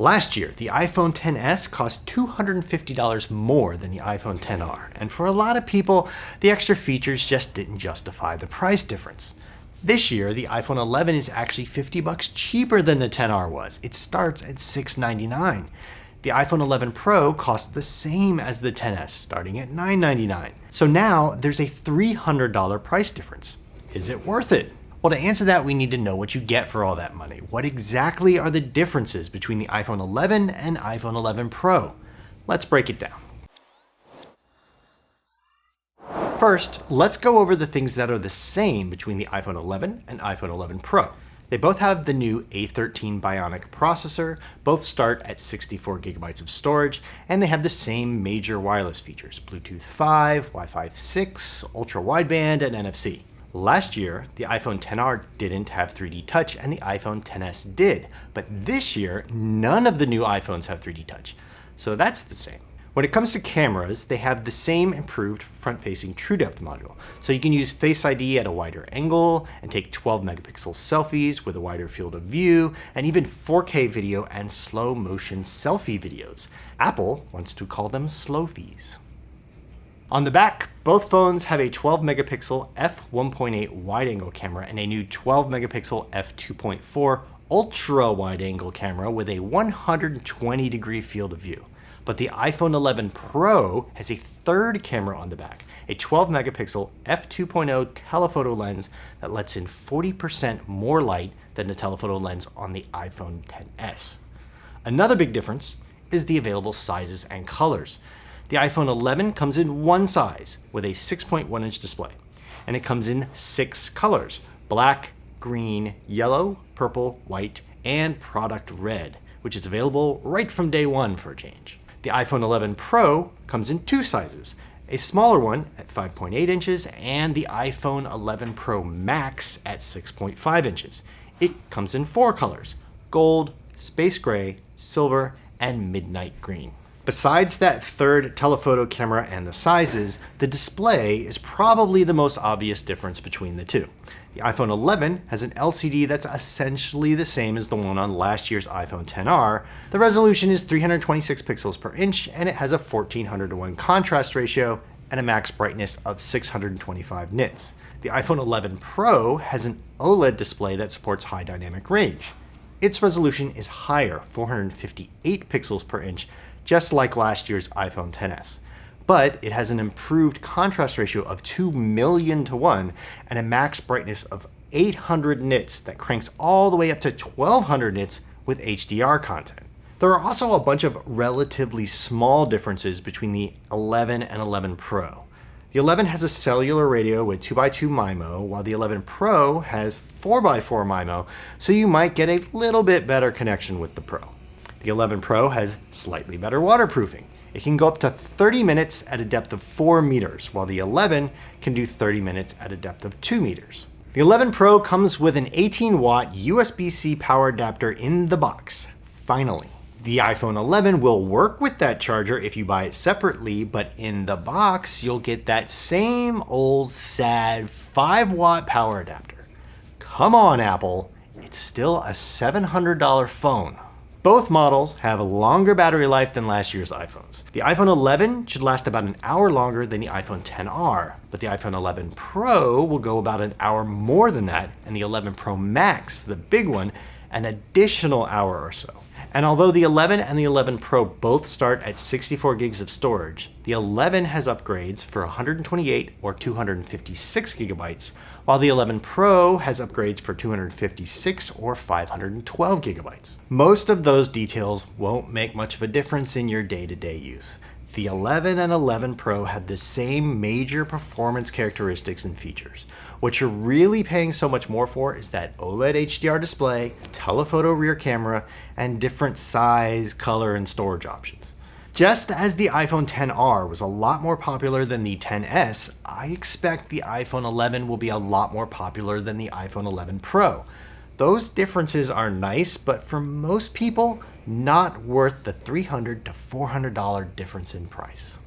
Last year, the iPhone XS cost $250 more than the iPhone XR, and for a lot of people, the extra features just didn't justify the price difference. This year, the iPhone 11 is actually $50 cheaper than the XR was. It starts at $699. The iPhone 11 Pro costs the same as the XS, starting at $999. So now there's a $300 price difference. Is it worth it? Well, to answer that, we need to know what you get for all that money. What exactly are the differences between the iPhone 11 and iPhone 11 Pro? Let's break it down. First, let's go over the things that are the same between the iPhone 11 and iPhone 11 Pro. They both have the new A13 Bionic processor, both start at 64 gigabytes of storage, and they have the same major wireless features: Bluetooth 5, Wi-Fi 6, ultra wideband, and NFC. Last year, the iPhone XR didn't have 3D Touch and the iPhone XS did, but this year, none of the new iPhones have 3D Touch, so that's the same. When it comes to cameras, they have the same improved front-facing TrueDepth module, so you can use Face ID at a wider angle and take 12 megapixel selfies with a wider field of view, and even 4K video and slow motion selfie videos. Apple wants to call them Slowfies. On the back, both phones have a 12 megapixel f1.8 wide-angle camera and a new 12 megapixel f2.4 ultra wide-angle camera with a 120 degree field of view. But the iPhone 11 Pro has a third camera on the back, a 12 megapixel f2.0 telephoto lens that lets in 40% more light than the telephoto lens on the iPhone XS. Another big difference is the available sizes and colors. The iPhone 11 comes in one size with a 6.1 inch display, and it comes in 6 colors: black, green, yellow, purple, white, and product red, which is available right from day one for a change. The iPhone 11 Pro comes in 2 sizes, a smaller one at 5.8 inches and the iPhone 11 Pro Max at 6.5 inches. It comes in 4 colors: gold, space gray, silver, and midnight green. Besides that third telephoto camera and the sizes, the display is probably the most obvious difference between the two. The iPhone 11 has an LCD that's essentially the same as the one on last year's iPhone XR. The resolution is 326 pixels per inch, and it has a 1400:1 contrast ratio and a max brightness of 625 nits. The iPhone 11 Pro has an OLED display that supports high dynamic range. Its resolution is higher, 458 pixels per inch, just like last year's iPhone XS. But it has an improved contrast ratio of 2 million to 1 and a max brightness of 800 nits that cranks all the way up to 1200 nits with HDR content. There are also a bunch of relatively small differences between the 11 and 11 Pro. The 11 has a cellular radio with 2x2 MIMO, while the 11 Pro has 4x4 MIMO, so you might get a little bit better connection with the Pro. The 11 Pro has slightly better waterproofing. It can go up to 30 minutes at a depth of 4 meters, while the 11 can do 30 minutes at a depth of 2 meters. The 11 Pro comes with an 18-watt USB-C power adapter in the box, finally. The iPhone 11 will work with that charger if you buy it separately, but in the box, you'll get that same old sad 5-watt power adapter. Come on, Apple, it's still a $700 phone. Both models have a longer battery life than last year's iPhones. The iPhone 11 should last about an hour longer than the iPhone XR, but the iPhone 11 Pro will go about an hour more than that, and the 11 Pro Max, the big one, an additional hour or so. And although the 11 and the 11 Pro both start at 64 gigs of storage, the 11 has upgrades for 128 or 256 gigabytes, while the 11 Pro has upgrades for 256 or 512 gigabytes. Most of those details won't make much of a difference in your day-to-day use. The 11 and 11 Pro have the same major performance characteristics and features. What you're really paying so much more for is that OLED HDR display, telephoto rear camera, and different size, color, and storage options. Just as the iPhone XR was a lot more popular than the XS, I expect the iPhone 11 will be a lot more popular than the iPhone 11 Pro. Those differences are nice, but for most people, not worth the $300 to $400 difference in price.